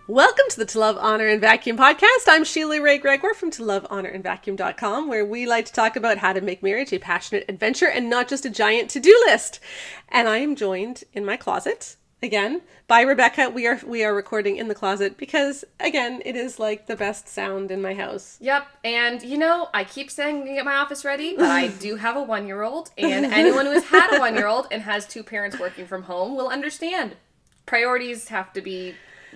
Welcome to the To Love, Honor, and Vacuum podcast. I'm Sheila Ray Gregor from ToLoveHonorAndVacuum.com, where we like to talk about how to make marriage a passionate adventure and not just a giant to-do list. And I am joined in my closet, again, by Rebecca. We are recording in the closet because, again, it is like the best sound in my house. Yep, and I keep saying to get my office ready, but I do have a 1-year-old, and anyone who has had a 1-year-old and has 2 parents working from home will understand. Priorities have to be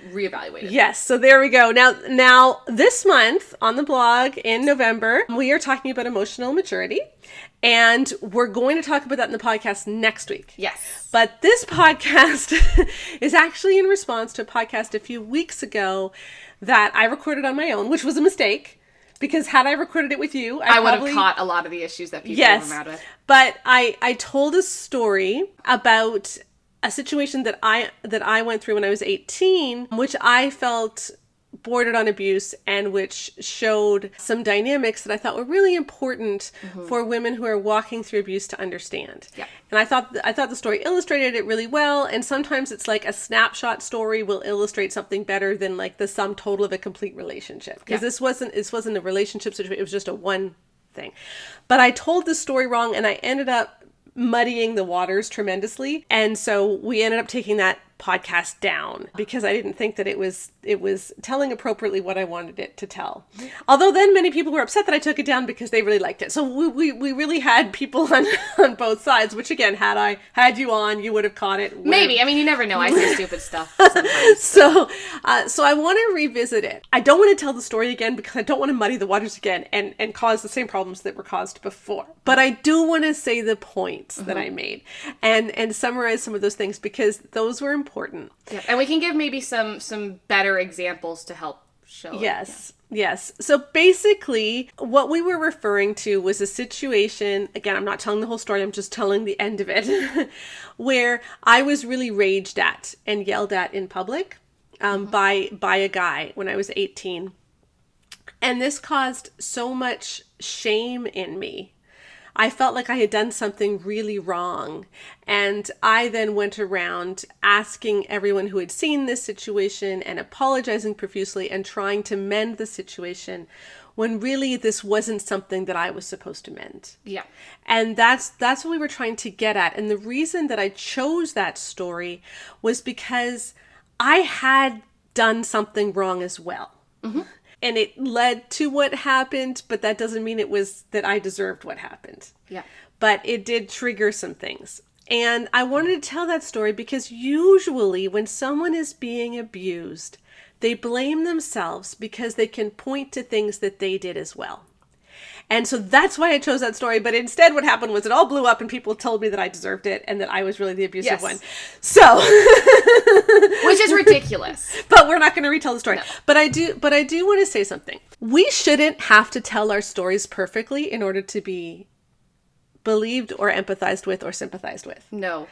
reevaluated. Yes, so there we go. Now this month on the blog in November, we are talking about emotional maturity, and we're going to talk about that in the podcast next week. Yes. But this podcast is actually in response to a podcast a few weeks ago that I recorded on my own, which was a mistake. Because had I recorded it with you, I would have caught a lot of the issues that people were mad with. But I told a story about a situation that I went through when I was 18, which I felt bordered on abuse and which showed some dynamics that I thought were really important for women who are walking through abuse to understand. Yeah. And I thought the story illustrated it really well. And sometimes it's like a snapshot story will illustrate something better than like the sum total of a complete relationship. Because this wasn't a relationship situation. It was just a one thing. But I told the story wrong and I ended up muddying the waters tremendously. And so we ended up taking that podcast down because I didn't think that it was telling appropriately what I wanted it to tell. Although then many people were upset that I took it down because they really liked it. So we really had people on both sides, which again, had I had you on, you would have caught it. Maybe. I mean, you never know. I say stupid stuff sometimes. So I want to revisit it. I don't want to tell the story again because I don't want to muddy the waters again and cause the same problems that were caused before. But I do want to say the points that I made and summarize some of those things because those were important. Yeah, and we can give maybe some better examples to help show Yes. So basically, what we were referring to was a situation, again, I'm not telling the whole story, I'm just telling the end of it, where I was really raged at and yelled at in public by a guy when I was 18. And this caused so much shame in me. I felt like I had done something really wrong. And I then went around asking everyone who had seen this situation and apologizing profusely and trying to mend the situation when really this wasn't something that I was supposed to mend. Yeah. And that's what we were trying to get at. And the reason that I chose that story was because I had done something wrong as well. Mm-hmm. And it led to what happened, but that doesn't mean it was that I deserved what happened. Yeah. But it did trigger some things. And I wanted to tell that story because usually when someone is being abused, they blame themselves because they can point to things that they did as well. And so that's why I chose that story. But instead what happened was it all blew up and people told me that I deserved it and that I was really the abusive one. So which is ridiculous. But we're not going to retell the story. No. But I do want to say something. We shouldn't have to tell our stories perfectly in order to be believed or empathized with or sympathized with. No.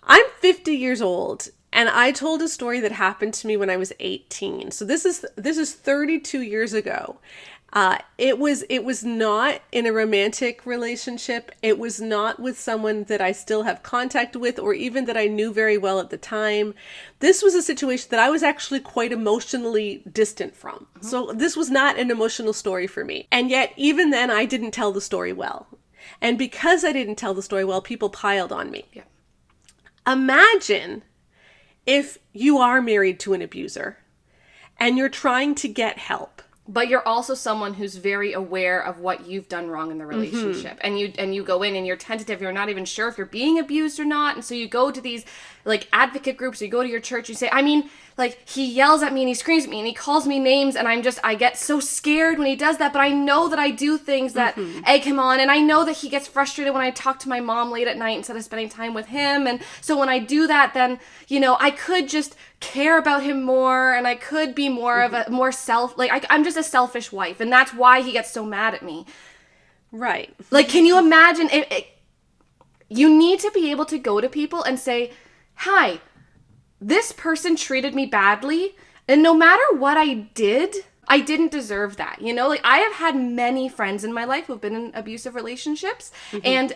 I'm 50 years old and I told a story that happened to me when I was 18. So this is 32 years ago. It was not in a romantic relationship. It was not with someone that I still have contact with or even that I knew very well at the time. This was a situation that I was actually quite emotionally distant from. Mm-hmm. So this was not an emotional story for me. And yet even then I didn't tell the story well. And because I didn't tell the story well, people piled on me. Yeah. Imagine if you are married to an abuser and you're trying to get help. But you're also someone who's very aware of what you've done wrong in the relationship. Mm-hmm. And you go in and you're tentative. You're not even sure if you're being abused or not. And so you go to these like advocate groups, you go to your church, you say, I mean, like he yells at me and he screams at me and he calls me names and I get so scared when he does that. But I know that I do things that egg him on. And I know that he gets frustrated when I talk to my mom late at night instead of spending time with him. And so when I do that, then, I could just care about him more and I could be more of a more I'm just a selfish wife and that's why he gets so mad at me. Right. Like, can you imagine you need to be able to go to people and say, hi, this person treated me badly and no matter what I did, I didn't deserve that. Like I have had many friends in my life who've been in abusive relationships and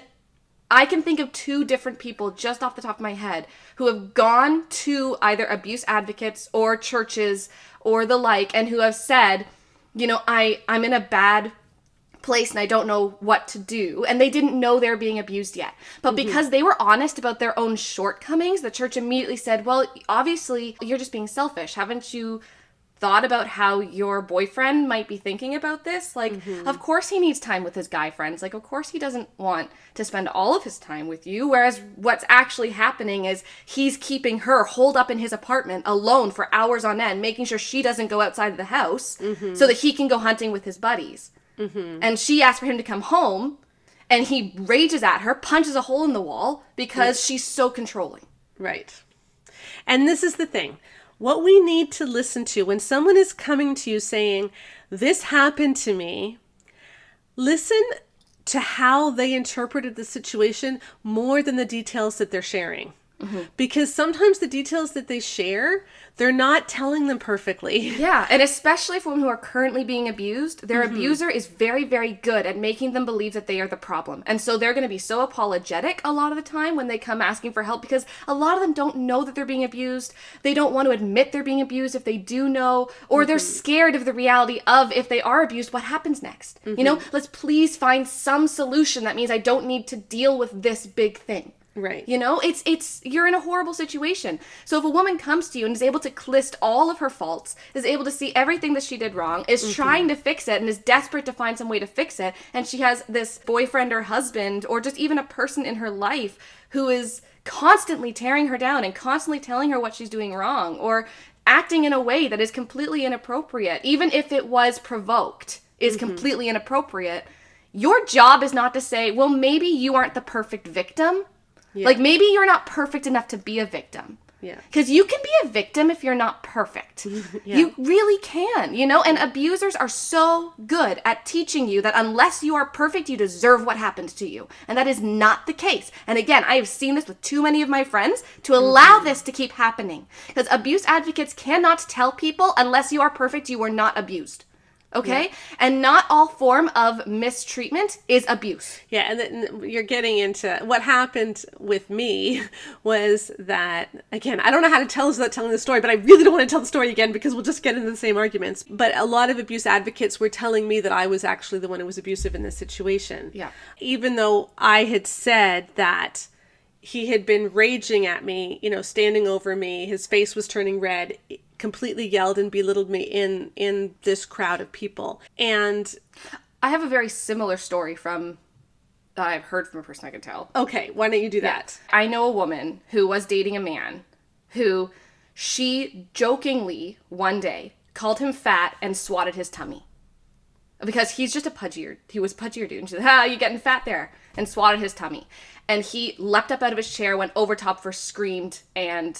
I can think of 2 different people just off the top of my head who have gone to either abuse advocates or churches or the like, and who have said, I'm in a bad place and I don't know what to do. And they didn't know they're being abused yet. But because they were honest about their own shortcomings, the church immediately said, well, obviously you're just being selfish. Haven't you thought about how your boyfriend might be thinking about this? Like, of course he needs time with his guy friends. Like, of course he doesn't want to spend all of his time with you. Whereas what's actually happening is he's keeping her holed up in his apartment alone for hours on end, making sure she doesn't go outside of the house so that he can go hunting with his buddies. And she asked for him to come home, and he rages at her, punches a hole in the wall because she's so controlling. Right. And this is the thing. What we need to listen to when someone is coming to you saying, this happened to me, listen to how they interpreted the situation more than the details that they're sharing. Because sometimes the details that they share, they're not telling them perfectly. Yeah, and especially for women who are currently being abused, their abuser is very, very good at making them believe that they are the problem. And so they're going to be so apologetic a lot of the time when they come asking for help, because a lot of them don't know that they're being abused. They don't want to admit they're being abused if they do know, or they're scared of the reality of, if they are abused, what happens next? Let's please find some solution that means I don't need to deal with this big thing. Right. It's you're in a horrible situation. So if a woman comes to you and is able to list all of her faults, is able to see everything that she did wrong, is trying to fix it, and is desperate to find some way to fix it, and she has this boyfriend or husband or just even a person in her life who is constantly tearing her down and constantly telling her what she's doing wrong, or acting in a way that is completely inappropriate, even if it was provoked, is completely inappropriate, your job is not to say, well, maybe you aren't the perfect victim. Yeah. Like, maybe you're not perfect enough to be a victim. Yeah. Because you can be a victim if you're not perfect. You really can, and abusers are so good at teaching you that unless you are perfect, you deserve what happened to you. And that is not the case. And again, I have seen this with too many of my friends to allow this to keep happening. Because abuse advocates cannot tell people, unless you are perfect, you were not abused. Okay? Yeah. And not all form of mistreatment is abuse. Yeah, and then you're getting into what happened with me was that, again, I don't know how to tell this without telling the story, but I really don't want to tell the story again because we'll just get into the same arguments. But a lot of abuse advocates were telling me that I was actually the one who was abusive in this situation. Yeah. Even though I had said that he had been raging at me, standing over me, his face was turning red, completely yelled and belittled me in this crowd of people. And I have a very similar story that I've heard from a person I can tell. Okay, why don't you do that? I know a woman who was dating a man who she jokingly one day called him fat and swatted his tummy. Because he was pudgier dude. And she said, you getting fat there? And swatted his tummy. And he leapt up out of his chair, went over top of her, screamed, and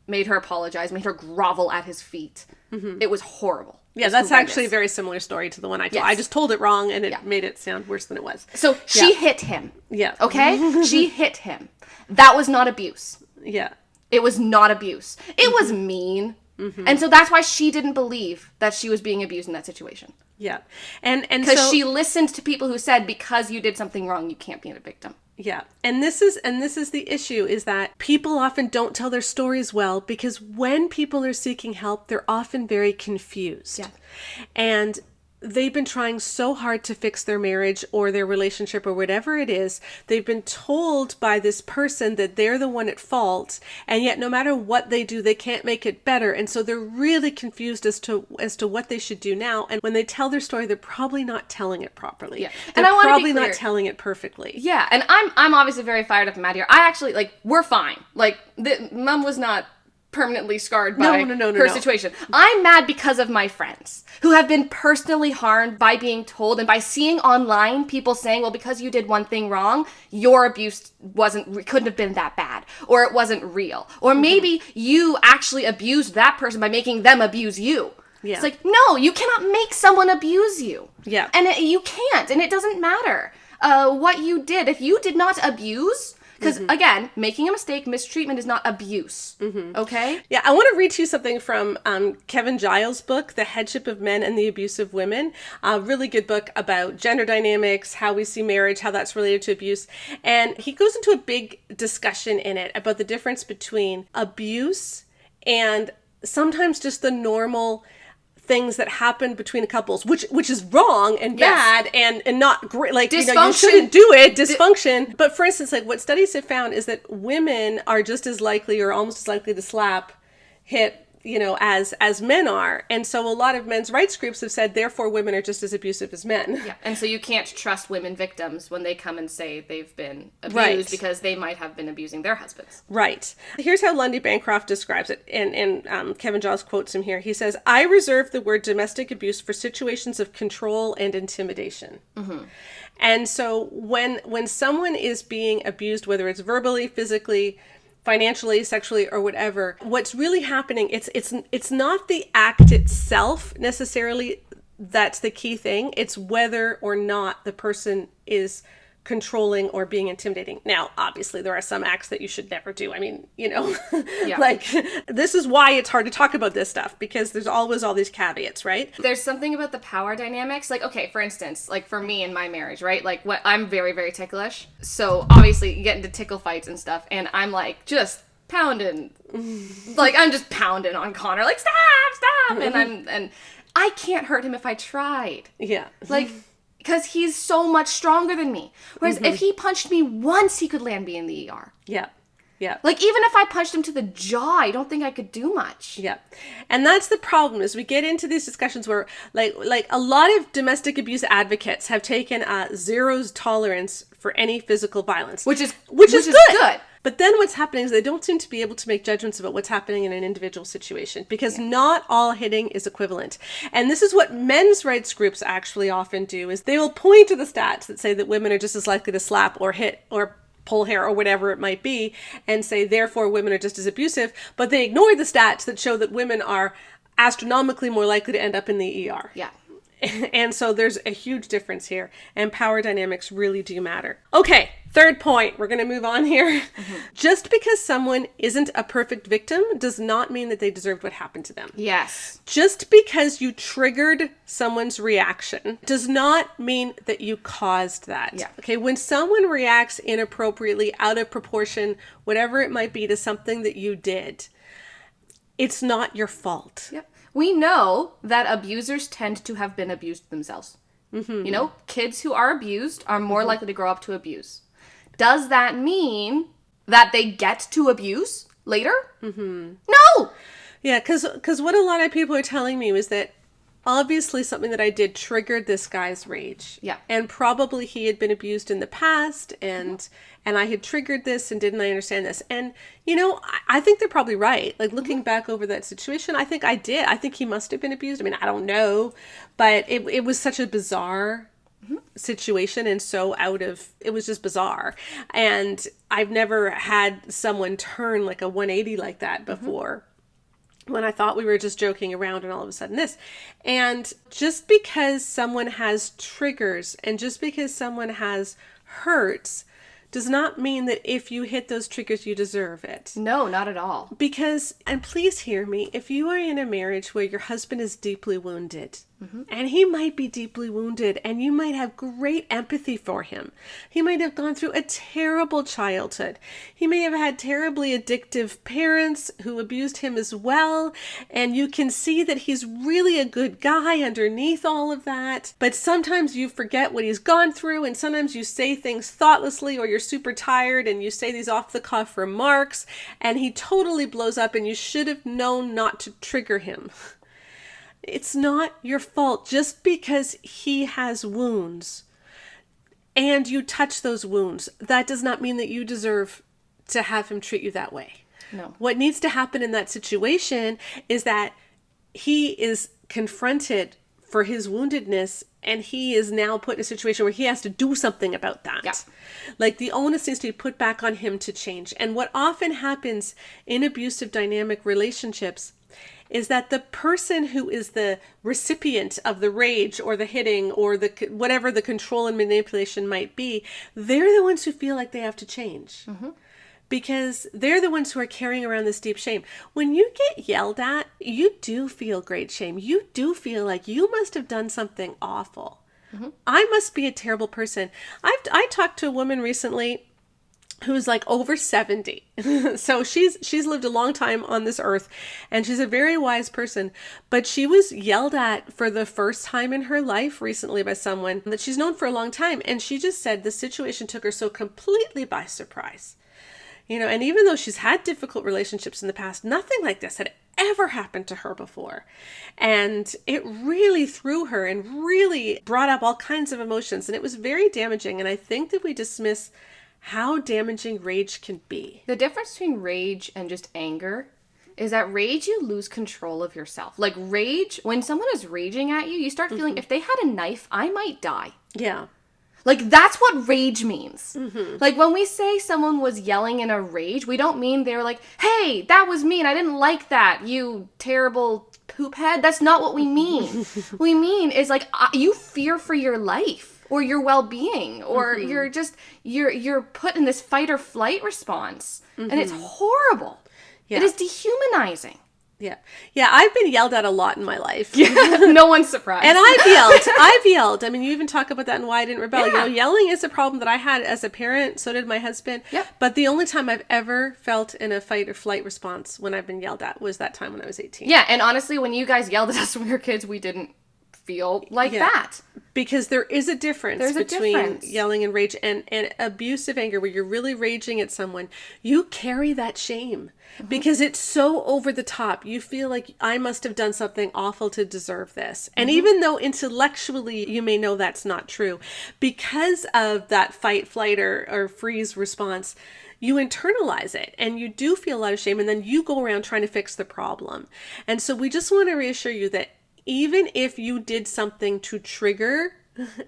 made her apologize, made her grovel at his feet. It was horrible. Yeah, that's actually a very similar story to the one I told. Yes. I just told it wrong, and it made it sound worse than it was. So she hit him. Yeah. Okay? She hit him. That was not abuse. Yeah. It was not abuse. It was mean. And so that's why she didn't believe that she was being abused in that situation. Yeah. And because she listened to people who said, because you did something wrong, you can't be a victim. Yeah. And this is the issue, is that people often don't tell their stories well, because when people are seeking help, they're often very confused. Yeah. And they've been trying so hard to fix their marriage or their relationship or whatever it is. They've been told by this person that they're the one at fault, and yet no matter what they do, they can't make it better. And so they're really confused as to what they should do now. And when they tell their story, they're probably not telling it properly. Yeah. They're probably not telling it perfectly. Yeah. And I'm obviously very fired up and mad here. I actually, we're fine. Mom was not permanently scarred by her situation. I'm mad because of my friends who have been personally harmed by being told and by seeing online people saying, well, because you did one thing wrong, your abuse couldn't have been that bad, or it wasn't real, or maybe you actually abused that person by making them abuse you. Yeah. It's no, you cannot make someone abuse you. Yeah. And you can't, and it doesn't matter what you did. If you did not abuse, Because again, making a mistake, mistreatment is not abuse. Okay? Yeah, I want to read to you something from Kevin Giles' book, The Headship of Men and the Abuse of Women. A really good book about gender dynamics, how we see marriage, how that's related to abuse. And he goes into a big discussion in it about the difference between abuse and sometimes just the normal things that happen between couples, which is wrong and bad and not great. Like, you know, you shouldn't do it. Dysfunction. But for instance, like what studies have found is that women are just as likely or almost as likely to slap, hit, you know, as men are. And so a lot of men's rights groups have said, therefore, women are just as abusive as men. Yeah. And so you can't trust women victims when they come and say they've been abused because they might have been abusing their husbands. Right. Here's how Lundy Bancroft describes it. And Kevin Giles quotes him here. He says, I reserve the word domestic abuse for situations of control and intimidation. And so when someone is being abused, whether it's verbally, physically, financially, sexually, or whatever, what's really happening, it's not the act itself necessarily that's the key thing. It's whether or not the person is controlling or being intimidating. Now, obviously, there are some acts that you should never do. I mean, you know, like, this is why it's hard to talk about this stuff, because there's always all these caveats, right? There's something about the power dynamics. Like, okay, for instance, like for me in my marriage, right? Like, what I'm very, very ticklish. So obviously you get into tickle fights and stuff, and I'm like just pounding, like I'm just pounding on Connor, like stop, and I can't hurt him if I tried. Yeah. Like, because he's so much stronger than me. Whereas if he punched me once, he could land me in the ER. Yeah. Yeah. Like, even if I punched him to the jaw, I don't think I could do much. Yeah. And that's the problem, is we get into these discussions where like a lot of domestic abuse advocates have taken zero tolerance for any physical violence. Which is good. But then what's happening is they don't seem to be able to make judgments about what's happening in an individual situation, because not all hitting is equivalent. And this is what men's rights groups actually often do, is they will point to the stats that say that women are just as likely to slap or hit or pull hair or whatever it might be, and say, therefore, women are just as abusive. But they ignore the stats that show that women are astronomically more likely to end up in the ER. Yeah. And so there's a huge difference here, and power dynamics really do matter. Okay, third point. We're going to move on here. Just because someone isn't a perfect victim does not mean that they deserved what happened to them. Yes. Just because you triggered someone's reaction does not mean that you caused that. Yeah. Okay, when someone reacts inappropriately, out of proportion, whatever it might be, to something that you did, it's not your fault. Yep. We know that abusers tend to have been abused themselves. You know, kids who are abused are more likely to grow up to abuse. Does that mean that they get to abuse later? No! Yeah, because what a lot of people are telling me was that obviously something that I did triggered this guy's rage. Yeah. And probably he had been abused in the past, and I had triggered this, and didn't I understand this? And, you know, I think they're probably right. Like, looking back over that situation, I think I did. I think he must have been abused. I mean, I don't know. But it was such a bizarre situation, and so it was just bizarre. And I've never had someone turn like a 180 like that before. When I thought we were just joking around, and all of a sudden this. And just because someone has triggers, and just because someone has hurts, does not mean that if you hit those triggers, you deserve it. No, not at all. Because, and please hear me, if you are in a marriage where your husband is deeply wounded, and he might be deeply wounded, and you might have great empathy for him. He might have gone through a terrible childhood. He may have had terribly addictive parents who abused him as well, and you can see that he's really a good guy underneath all of that. But sometimes you forget what he's gone through, and sometimes you say things thoughtlessly, or you're super tired and you say these off-the-cuff remarks, and he totally blows up, and you should have known not to trigger him. It's not your fault. Just because he has wounds and you touch those wounds, that does not mean that you deserve to have him treat you that way. No. What needs to happen in that situation is that he is confronted for his woundedness, and he is now put in a situation where he has to do something about that. Yeah. Like, the onus needs to be put back on him to change. And what often happens in abusive dynamic relationships is that the person who is the recipient of the rage or the hitting or the whatever the control and manipulation might be, they're the ones who feel like they have to change. Because they're the ones who are carrying around this deep shame. When you get yelled at, you do feel great shame. You do feel like you must have done something awful. I must be a terrible person. I talked to a woman recently who's like over 70. So she's lived a long time on this earth, and she's a very wise person, but she was yelled at for the first time in her life recently by someone that she's known for a long time. And she just said the situation took her so completely by surprise. And even though she's had difficult relationships in the past, nothing like this had ever happened to her before. And it really threw her and really brought up all kinds of emotions. And it was very damaging. And I think that we dismiss how damaging rage can be. The difference between rage and just anger is that rage, you lose control of yourself. Like rage, when someone is raging at you, you start feeling, if they had a knife, I might die. Yeah. Like, that's what rage means. Like, when we say someone was yelling in a rage, we don't mean they're like, hey, that was me and I didn't like that, you terrible poop head. That's not what we mean. What we mean is, like, you fear for your life or your well-being, or you're put in this fight or flight response. And it's horrible. Yeah. It is dehumanizing. Yeah. Yeah, I've been yelled at a lot in my life. No one's surprised. And I've yelled. I mean, you even talk about that in Why I Didn't Rebel. Yeah. Yelling is a problem that I had as a parent. So did my husband. Yep. But the only time I've ever felt in a fight or flight response when I've been yelled at was that time when I was 18. Yeah, and honestly, when you guys yelled at us when we were kids, we didn't feel like that. Because there is a difference between yelling and rage and abusive anger, where you're really raging at someone. You carry that shame because it's so over the top. You feel like I must have done something awful to deserve this. And even though intellectually you may know that's not true, because of that fight, flight, or freeze response, you internalize it and you do feel a lot of shame, and then you go around trying to fix the problem. And so we just want to reassure you that even if you did something to trigger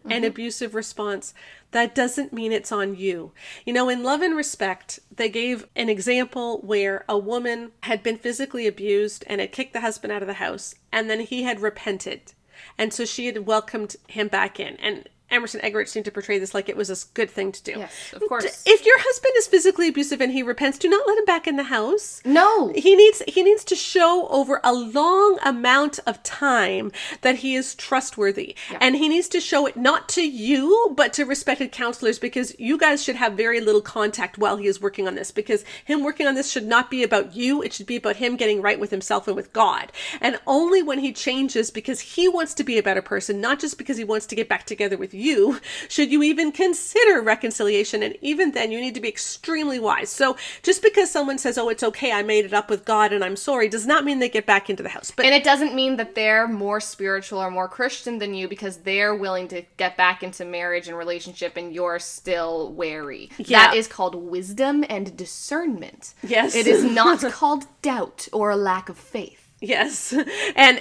an abusive response, that doesn't mean it's on you. In Love and Respect, they gave an example where a woman had been physically abused and had kicked the husband out of the house, and then he had repented. And so she had welcomed him back in. And Emerson Eggerichs seemed to portray this like it was a good thing to do. Yes, of course. If your husband is physically abusive and he repents, do not let him back in the house. No. He needs to show over a long amount of time that he is trustworthy. Yeah. And he needs to show it not to you, but to respected counselors, because you guys should have very little contact while he is working on this, because him working on this should not be about you. It should be about him getting right with himself and with God. And only when he changes because he wants to be a better person, not just because he wants to get back together with you, should you even consider reconciliation. And even then, you need to be extremely wise. So just because someone says, oh, it's okay, I made it up with God and I'm sorry, does not mean they get back into the house. And it doesn't mean that they're more spiritual or more Christian than you because they're willing to get back into marriage and relationship and you're still wary. Yeah. That is called wisdom and discernment. Yes. It is not called doubt or a lack of faith. Yes.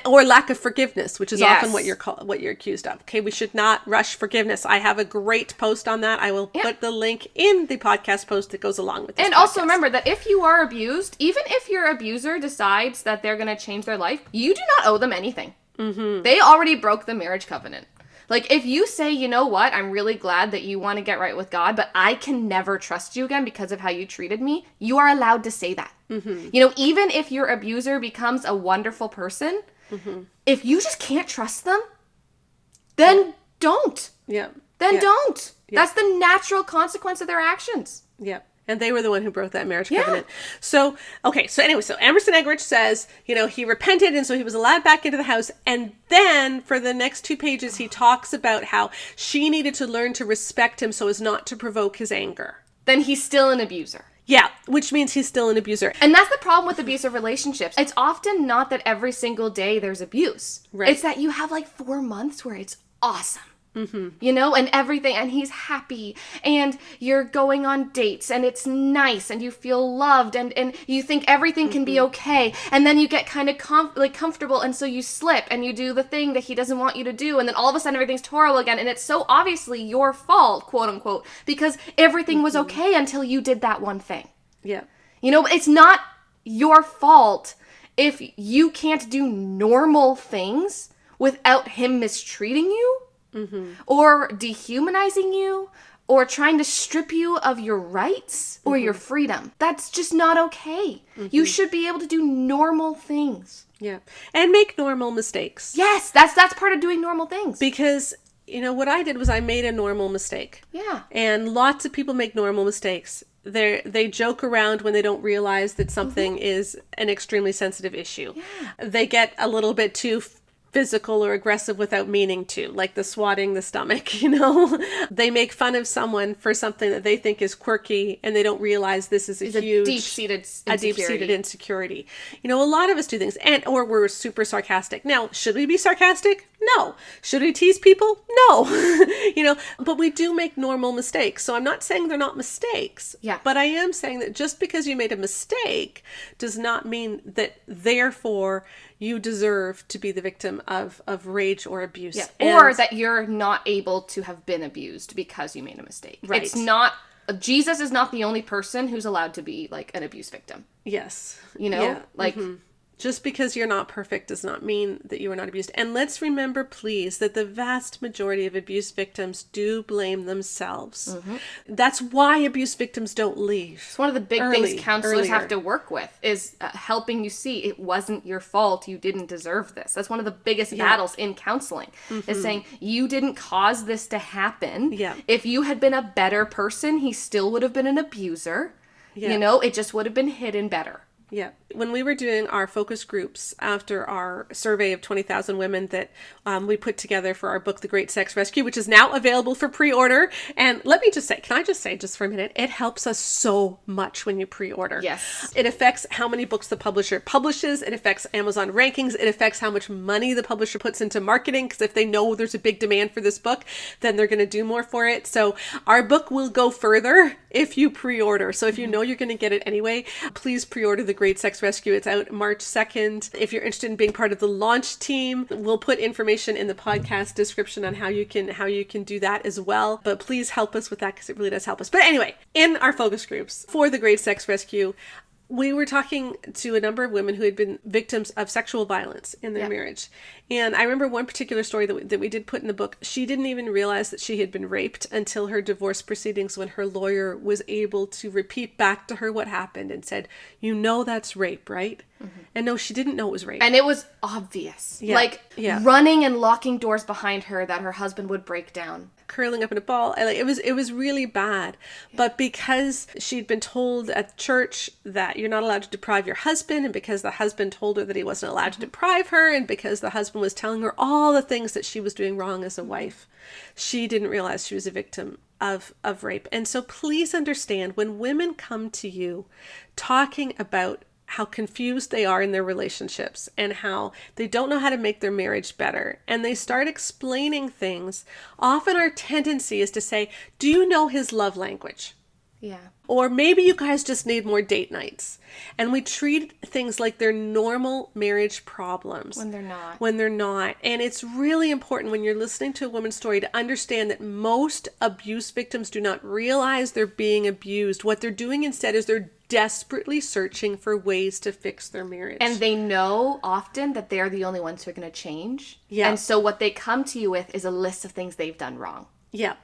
Or lack of forgiveness, which is often what you're accused of. Okay. We should not rush forgiveness. I have a great post on that. I will put the link in the podcast post that goes along with this. And also remember that if you are abused, even if your abuser decides that they're going to change their life, you do not owe them anything. They already broke the marriage covenant. Like, if you say, you know what, I'm really glad that you want to get right with God, but I can never trust you again because of how you treated me, you are allowed to say that. Even if your abuser becomes a wonderful person, if you just can't trust them, then don't. Don't. That's the natural consequence of their actions. And they were the one who broke that marriage covenant. So Emerson Eggerichs says, he repented, and so he was allowed back into the house. And then for the next 2 pages, he talks about how she needed to learn to respect him so as not to provoke his anger. Then he's still an abuser. Yeah, which means he's still an abuser. And that's the problem with abusive relationships. It's often not that every single day there's abuse. Right. It's that you have 4 months where it's awesome. And everything, and he's happy, and you're going on dates, and it's nice, and you feel loved, and you think everything can be okay, and then you get kind of comfortable, and so you slip, and you do the thing that he doesn't want you to do, and then all of a sudden everything's horrible again, and it's so obviously your fault, quote unquote, because everything was okay until you did that one thing. It's not your fault if you can't do normal things without him mistreating you or dehumanizing you or trying to strip you of your rights or your freedom. That's just not okay. You should be able to do normal things. Yeah. And make normal mistakes. Yes, that's part of doing normal things. Because, what I did was I made a normal mistake. Yeah. And lots of people make normal mistakes. They joke around when they don't realize that something is an extremely sensitive issue. Yeah. They get a little bit too physical or aggressive without meaning to, like the swatting the stomach, They make fun of someone for something that they think is quirky and they don't realize this is a deep-seated insecurity. A lot of us do things or we're super sarcastic. Now, should we be sarcastic? No. Should we tease people? No. But we do make normal mistakes. So I'm not saying they're not mistakes. Yeah. But I am saying that just because you made a mistake does not mean that therefore you deserve to be the victim of rage or abuse. Yeah. Or that you're not able to have been abused because you made a mistake. Right. It's not, Jesus is not the only person who's allowed to be like an abuse victim. Yes. Yeah. Just because you're not perfect does not mean that you are not abused. And let's remember, please, that the vast majority of abuse victims do blame themselves. That's why abuse victims don't leave. It's one of the big things counselors have to work with is helping you see it wasn't your fault. You didn't deserve this. That's one of the biggest battles in counseling is saying you didn't cause this to happen. Yeah. If you had been a better person, he still would have been an abuser. Yeah. It just would have been hidden better. Yeah. When we were doing our focus groups after our survey of 20,000 women that we put together for our book, The Great Sex Rescue, which is now available for pre-order. And let me just say, can I just say just for a minute, it helps us so much when you pre-order. Yes. It affects how many books the publisher publishes. It affects Amazon rankings. It affects how much money the publisher puts into marketing. Because if they know there's a big demand for this book, then they're going to do more for it. So our book will go further if you pre-order. So if you know you're going to get it anyway, please pre-order The Great Sex Rescue. It's out March 2nd. If you're interested in being part of the launch team, we'll put information in the podcast description on how you can do that as well. But please help us with that because it really does help us. But anyway, in our focus groups for The Great Sex Rescue, we were talking to a number of women who had been victims of sexual violence in their marriage. And I remember one particular story that we did put in the book. She didn't even realize that she had been raped until her divorce proceedings, when her lawyer was able to repeat back to her what happened and said, that's rape, right? And no, she didn't know it was rape. And it was obvious. Running and locking doors behind her that her husband would break down. Curling up in a ball. It was really bad. But because she'd been told at church that you're not allowed to deprive your husband, and because the husband told her that he wasn't allowed to deprive her, and because the husband was telling her all the things that she was doing wrong as a wife, she didn't realize she was a victim of rape. And so please understand, when women come to you talking about how confused they are in their relationships and how they don't know how to make their marriage better, and they start explaining things, often our tendency is to say, do you know his love language? Yeah. Or maybe you guys just need more date nights. And we treat things like they're normal marriage problems. When they're not. And it's really important when you're listening to a woman's story to understand that most abuse victims do not realize they're being abused. What they're doing instead is they're desperately searching for ways to fix their marriage. And they know often that they're the only ones who are going to change. Yeah. And so what they come to you with is a list of things they've done wrong. Yeah.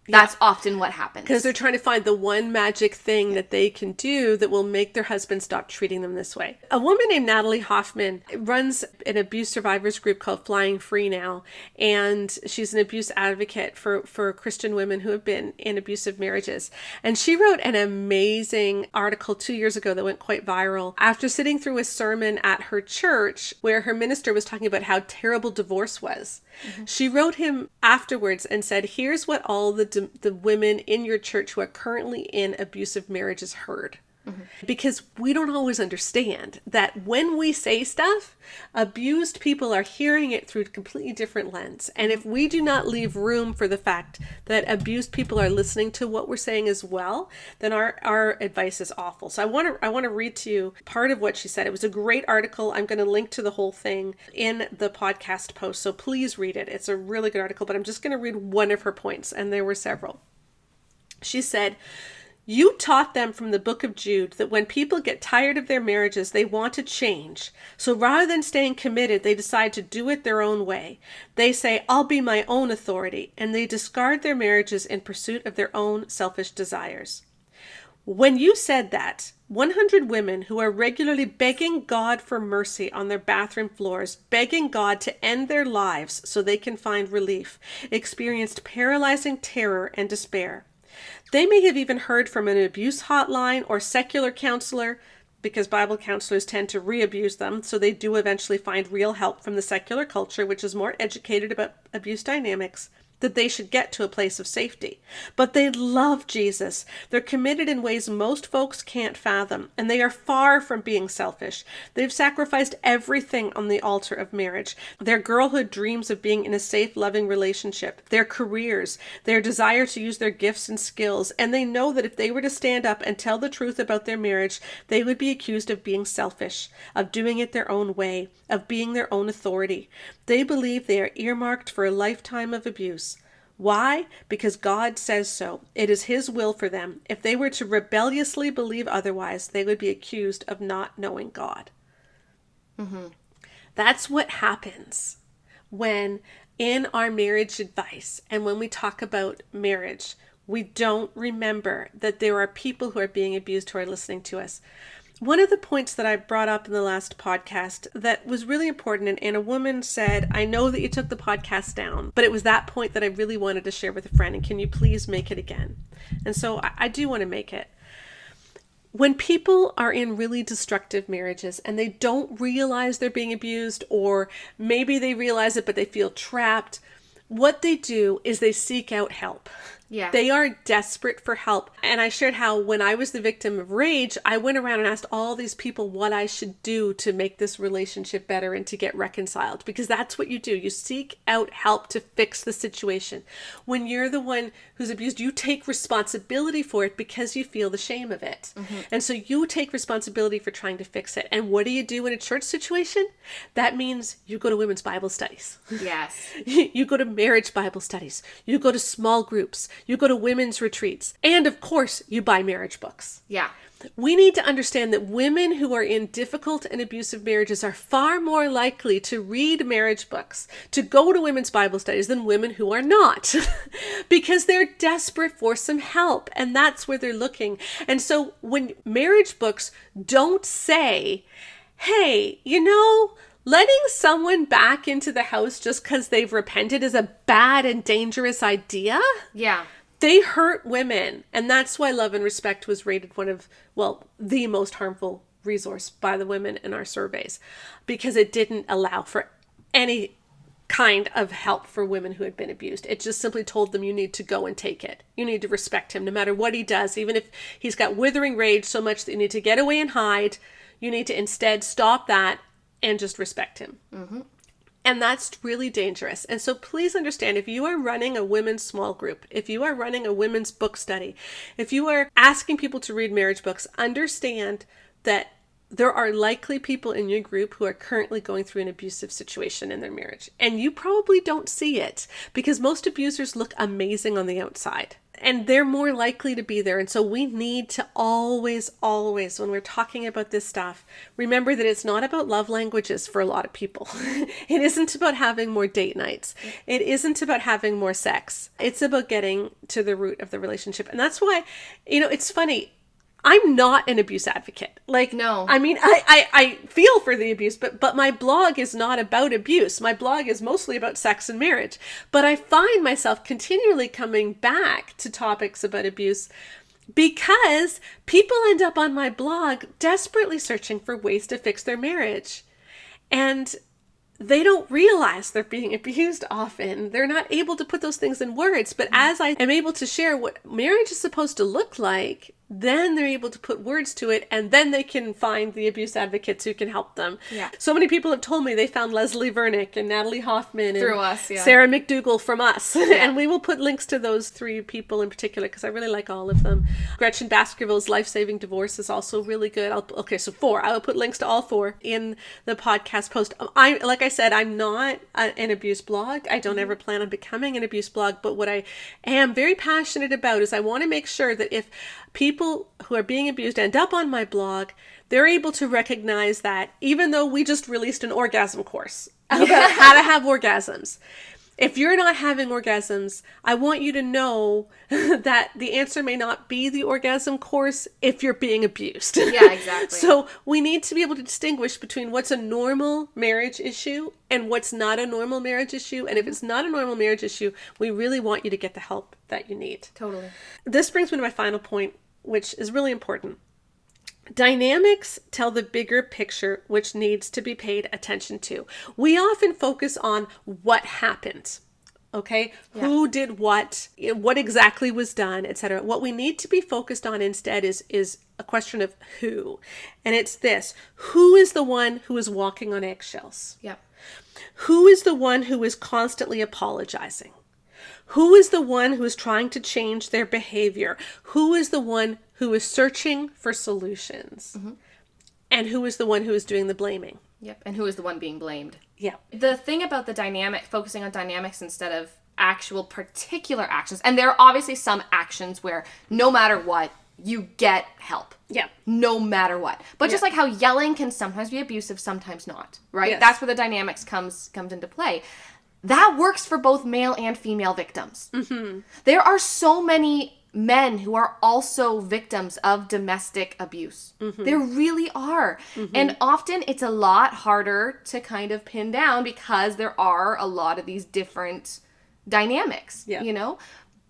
That's often what happens. Because they're trying to find the one magic thing that they can do that will make their husband stop treating them this way. A woman named Natalie Hoffman runs an abuse survivors group called Flying Free Now. And she's an abuse advocate for Christian women who have been in abusive marriages. And she wrote an amazing article 2 years ago that went quite viral after sitting through a sermon at her church where her minister was talking about how terrible divorce was. Mm-hmm. She wrote him afterwards and said, here's what all the women in your church who are currently in abusive marriages heard. Mm-hmm. Because we don't always understand that when we say stuff, abused people are hearing it through a completely different lens. And if we do not leave room for the fact that abused people are listening to what we're saying as well, then our advice is awful. So I want to read to you part of what she said. It was a great article. I'm going to link to the whole thing in the podcast post. So please read it. It's a really good article, but I'm just going to read one of her points. And there were several. She said, You taught them from the book of Jude that when people get tired of their marriages, they want to change. So rather than staying committed, they decide to do it their own way. They say, I'll be my own authority, and they discard their marriages in pursuit of their own selfish desires. When you said that, 100 women who are regularly begging God for mercy on their bathroom floors, begging God to end their lives so they can find relief, experienced paralyzing terror and despair. They may have even heard from an abuse hotline or secular counselor, because Bible counselors tend to re-abuse them, so they do eventually find real help from the secular culture, which is more educated about abuse dynamics, that they should get to a place of safety. But they love Jesus. They're committed in ways most folks can't fathom, and they are far from being selfish. They've sacrificed everything on the altar of marriage. Their girlhood dreams of being in a safe, loving relationship, their careers, their desire to use their gifts and skills, and they know that if they were to stand up and tell the truth about their marriage, they would be accused of being selfish, of doing it their own way, of being their own authority. They believe they are earmarked for a lifetime of abuse. Why? Because God says so. It is His will for them. If they were to rebelliously believe otherwise, they would be accused of not knowing God. Mm-hmm. That's what happens when in our marriage advice and when we talk about marriage, we don't remember that there are people who are being abused who are listening to us. One of the points that I brought up in the last podcast that was really important, and a woman said, I know that you took the podcast down, but it was that point that I really wanted to share with a friend, and can you please make it again? And so I do want to make it. When people are in really destructive marriages and they don't realize they're being abused, or maybe they realize it but they feel trapped, what they do is they seek out help. Yeah. They are desperate for help. And I shared how when I was the victim of rage, I went around and asked all these people what I should do to make this relationship better and to get reconciled. Because that's what you do. You seek out help to fix the situation. When you're the one who's abused, you take responsibility for it because you feel the shame of it. Mm-hmm. And so you take responsibility for trying to fix it. And what do you do in a church situation? That means you go to women's Bible studies. Yes. You go to marriage Bible studies. You go to small groups. You go to women's retreats. And of course, you buy marriage books. Yeah. We need to understand that women who are in difficult and abusive marriages are far more likely to read marriage books, to go to women's Bible studies than women who are not, because they're desperate for some help, and that's where they're looking. And so when marriage books don't say, hey, letting someone back into the house just because they've repented is a bad and dangerous idea. Yeah. They hurt women. And that's why Love and Respect was rated one of, the most harmful resource by the women in our surveys, because it didn't allow for any kind of help for women who had been abused. It just simply told them you need to go and take it. You need to respect him no matter what he does, even if he's got withering rage so much that you need to get away and hide. You need to instead stop that and just respect him. Mm-hmm. And that's really dangerous. And so please understand, if you are running a women's small group, if you are running a women's book study, if you are asking people to read marriage books, understand that there are likely people in your group who are currently going through an abusive situation in their marriage. And you probably don't see it because most abusers look amazing on the outside. And they're more likely to be there. And so we need to always, when we're talking about this stuff, remember that it's not about love languages for a lot of people. It isn't about having more date nights. It isn't about having more sex. It's about getting to the root of the relationship. And that's why, it's funny. I'm not an abuse advocate. No. I mean, I feel for the abuse, but my blog is not about abuse. My blog is mostly about sex and marriage. But I find myself continually coming back to topics about abuse because people end up on my blog desperately searching for ways to fix their marriage. And they don't realize they're being abused often. They're not able to put those things in words. But as I am able to share what marriage is supposed to look like, then they're able to put words to it, and then they can find the abuse advocates who can help them. Yeah. So many people have told me they found Leslie Vernick and Natalie Hoffman Through and us, yeah. Sarah McDougall from us. Yeah. And we will put links to those 3 people in particular because I really like all of them. Gretchen Baskerville's Life-Saving Divorce is also really good. So 4. I will put links to all 4 in the podcast post. Like I said, I'm not an abuse blog. I don't ever plan on becoming an abuse blog, but what I am very passionate about is I want to make sure that if people who are being abused end up on my blog, they're able to recognize that even though we just released an orgasm course about how to have orgasms, if you're not having orgasms, I want you to know that the answer may not be the orgasm course if you're being abused. Yeah, exactly. So we need to be able to distinguish between what's a normal marriage issue and what's not a normal marriage issue. And if it's not a normal marriage issue, we really want you to get the help that you need. Totally. This brings me to my final point, which is really important. Dynamics tell the bigger picture, which needs to be paid attention to. We often focus on what happened, okay? Yeah. Who did what exactly was done, etc. What we need to be focused on instead is a question of who. And it's this: who is the one who is walking on eggshells? Yeah. Who is the one who is constantly apologizing? Who is the one who is trying to change their behavior? Who is the one who is searching for solutions? Mm-hmm. And who is the one who is doing the blaming? Yep. And who is the one being blamed? Yeah. The thing about the dynamic, focusing on dynamics instead of actual particular actions, and there are obviously some actions where no matter what, you get help. Yeah. No matter what. But just like how yelling can sometimes be abusive, sometimes not, right? Yes. That's where the dynamics comes into play. That works for both male and female victims. Mm-hmm. There are so many men who are also victims of domestic abuse. Mm-hmm. There really are. Mm-hmm. And often it's a lot harder to kind of pin down because there are a lot of these different dynamics, you know?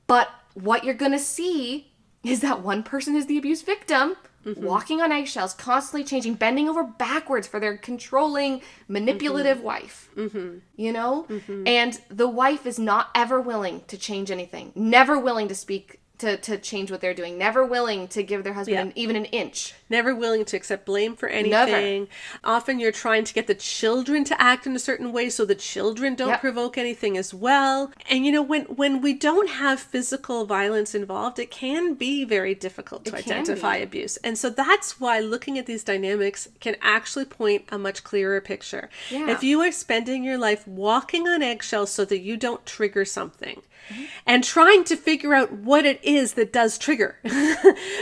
But what you're going to see is that one person is the abuse victim, mm-hmm. walking on eggshells, constantly changing, bending over backwards for their controlling, manipulative mm-hmm. wife, mm-hmm. you know? Mm-hmm. And the wife is not ever willing to change anything, never willing to speak, to change what they're doing, never willing to give their husband even an inch. Never willing to accept blame for anything. Never. Often you're trying to get the children to act in a certain way so the children don't provoke anything as well. And you know, when we don't have physical violence involved, it can be very difficult to identify abuse. And so that's why looking at these dynamics can actually point a much clearer picture. Yeah. If you are spending your life walking on eggshells so that you don't trigger something, mm-hmm. and trying to figure out what it is that does trigger,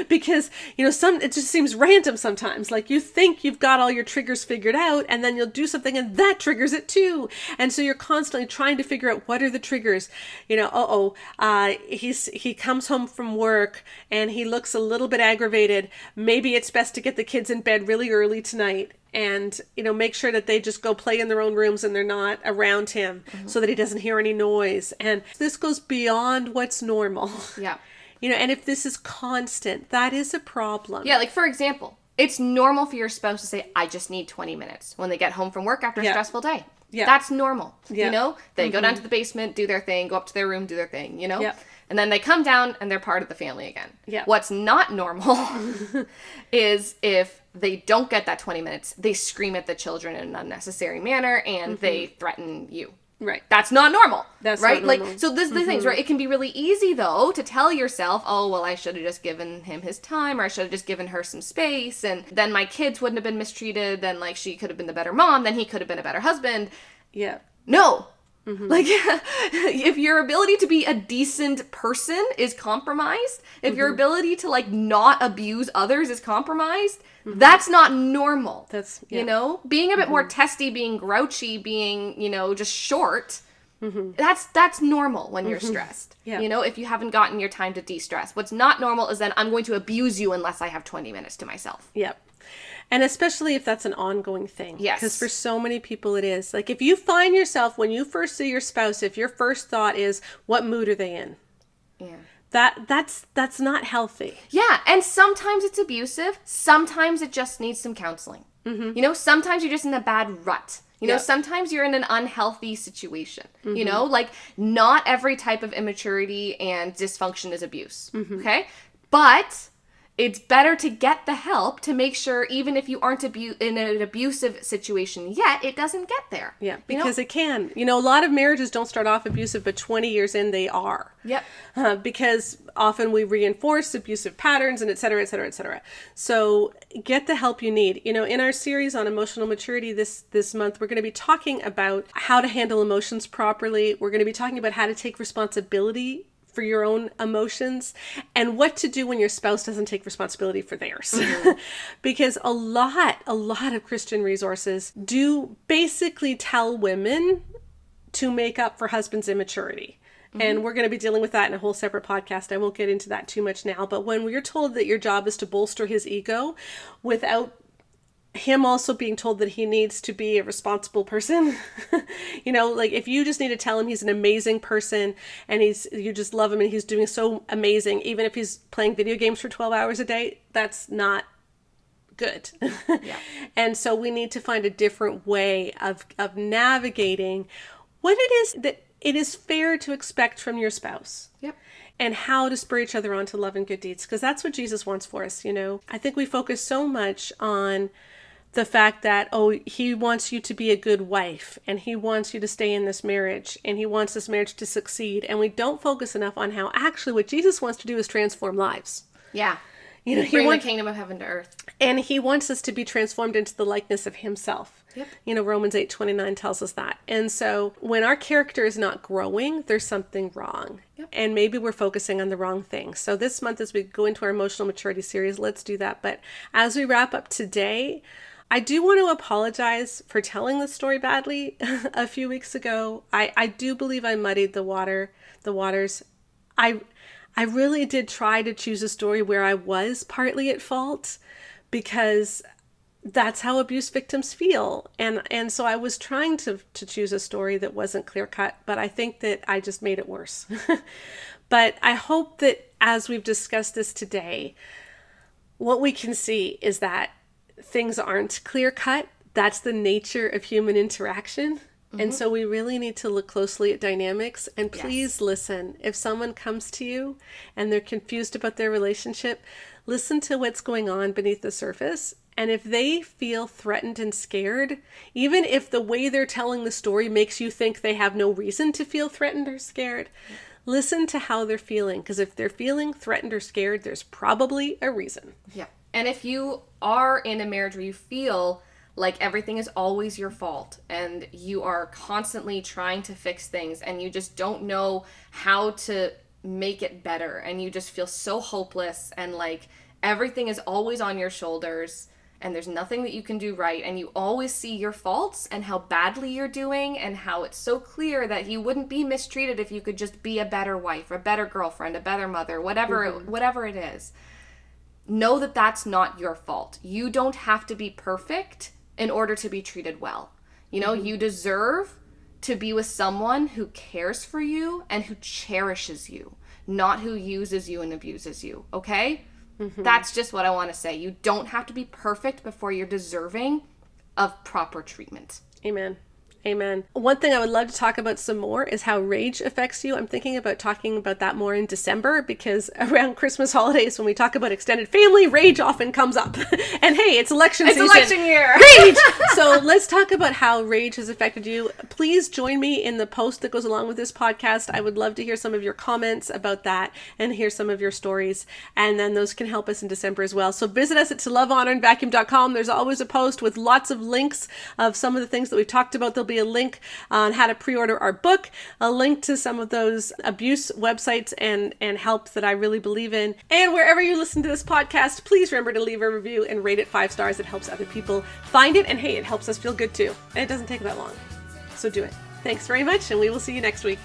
because you know, it just seems random sometimes. Like you think you've got all your triggers figured out, and then you'll do something and that triggers it too. And so you're constantly trying to figure out what are the triggers. You know, he comes home from work and he looks a little bit aggravated. Maybe it's best to get the kids in bed really early tonight. And, you know, make sure that they just go play in their own rooms and they're not around him, mm-hmm. so that he doesn't hear any noise. And this goes beyond what's normal. Yeah. You know, and if this is constant, that is a problem. Yeah, like for example, it's normal for your spouse to say, I just need 20 minutes when they get home from work after a stressful day. Yeah. That's normal. Yeah. You know, they mm-hmm. go down to the basement, do their thing, go up to their room, do their thing, you know? Yeah. And then they come down and they're part of the family again. Yeah. What's not normal is if they don't get that 20 minutes, they scream at the children in an unnecessary manner and mm-hmm. they threaten you. Right. That's not normal. That's right. Not normal. Like, so this is the things, right? It can be really easy though to tell yourself, oh, well, I should have just given him his time, or I should have just given her some space, and then my kids wouldn't have been mistreated, then like she could have been the better mom, then he could have been a better husband. Yeah. No. Mm-hmm. Like, if your ability to be a decent person is compromised, if mm-hmm. your ability to, like, not abuse others is compromised, mm-hmm. that's not normal. That's, you know? Being a bit mm-hmm. more testy, being grouchy, being, you know, just short, mm-hmm. that's normal when you're mm-hmm. stressed. Yeah. You know, if you haven't gotten your time to de-stress. What's not normal is then I'm going to abuse you unless I have 20 minutes to myself. Yep. And especially if that's an ongoing thing. Yes. Because for so many people it is. Like if you find yourself, when you first see your spouse, if your first thought is, what mood are they in? Yeah. That's not healthy. Yeah. And sometimes it's abusive. Sometimes it just needs some counseling. Mm-hmm. You know, sometimes you're just in a bad rut. You know, sometimes you're in an unhealthy situation. Mm-hmm. You know, like not every type of immaturity and dysfunction is abuse. Mm-hmm. Okay. But it's better to get the help to make sure, even if you aren't in an abusive situation yet, it doesn't get there. Yeah, because it can. A lot of marriages don't start off abusive, but 20 years in, they are. Yep. Because often we reinforce abusive patterns and et cetera, et cetera, et cetera. So get the help you need. In our series on emotional maturity this month, we're going to be talking about how to handle emotions properly. We're going to be talking about how to take responsibility for your own emotions and what to do when your spouse doesn't take responsibility for theirs. Because a lot of Christian resources do basically tell women to make up for husband's immaturity. And we're going to be dealing with that in a whole separate podcast. I won't get into that too much now. But when we're told that your job is to bolster his ego without him also being told that he needs to be a responsible person, like if you just need to tell him he's an amazing person and you just love him and he's doing so amazing, even if he's playing video games for 12 hours a day, that's not good. Yeah. And so we need to find a different way of navigating what it is that it is fair to expect from your spouse. Yep. And how to spur each other on to love and good deeds, because that's what Jesus wants for us. I think we focus so much on the fact that, he wants you to be a good wife and he wants you to stay in this marriage and he wants this marriage to succeed. And we don't focus enough on how actually what Jesus wants to do is transform lives. Yeah. He Bring wants the kingdom of heaven to earth. And he wants us to be transformed into the likeness of himself. Yep. Romans 8:29 tells us that. And so when our character is not growing, there's something wrong. Yep. And maybe we're focusing on the wrong thing. So this month, as we go into our emotional maturity series, let's do that. But as we wrap up today, I do want to apologize for telling this story badly a few weeks ago. I do believe I muddied the waters. I really did try to choose a story where I was partly at fault, because that's how abuse victims feel. And so I was trying to choose a story that wasn't clear cut, but I think that I just made it worse. But I hope that as we've discussed this today, what we can see is that things aren't clear cut. That's the nature of human interaction. And so we really need to look closely at dynamics. And please listen. If someone comes to you and they're confused about their relationship, listen to what's going on beneath the surface. And if they feel threatened and scared, even if the way they're telling the story makes you think they have no reason to feel threatened or scared, listen to how they're feeling. Because if they're feeling threatened or scared, there's probably a reason. Yeah. And if you are in a marriage where you feel like everything is always your fault and you are constantly trying to fix things and you just don't know how to make it better and you just feel so hopeless and like everything is always on your shoulders and there's nothing that you can do right and you always see your faults and how badly you're doing and how it's so clear that you wouldn't be mistreated if you could just be a better wife, a better girlfriend, a better mother, whatever it is. Know that that's not your fault. You don't have to be perfect in order to be treated well. You deserve to be with someone who cares for you and who cherishes you, not who uses you and abuses you, okay? That's just what I want to say. You don't have to be perfect before you're deserving of proper treatment. Amen. Amen. One thing I would love to talk about some more is how rage affects you. I'm thinking about talking about that more in December, because around Christmas holidays, when we talk about extended family, rage often comes up. And hey, it's election season. It's election year. Rage! So let's talk about how rage has affected you. Please join me in the post that goes along with this podcast. I would love to hear some of your comments about that and hear some of your stories. And then those can help us in December as well. So visit us at toLoveHonorAndVacuum.com. There's always a post with lots of links of some of the things that we've talked about. There'll be a link on how to pre-order our book, a link to some of those abuse websites and help that I really believe in. And wherever you listen to this podcast, please remember to leave a review and rate it 5 stars. It helps other people find it. And hey, it helps us feel good too. And it doesn't take that long. So do it. Thanks very much. And we will see you next week.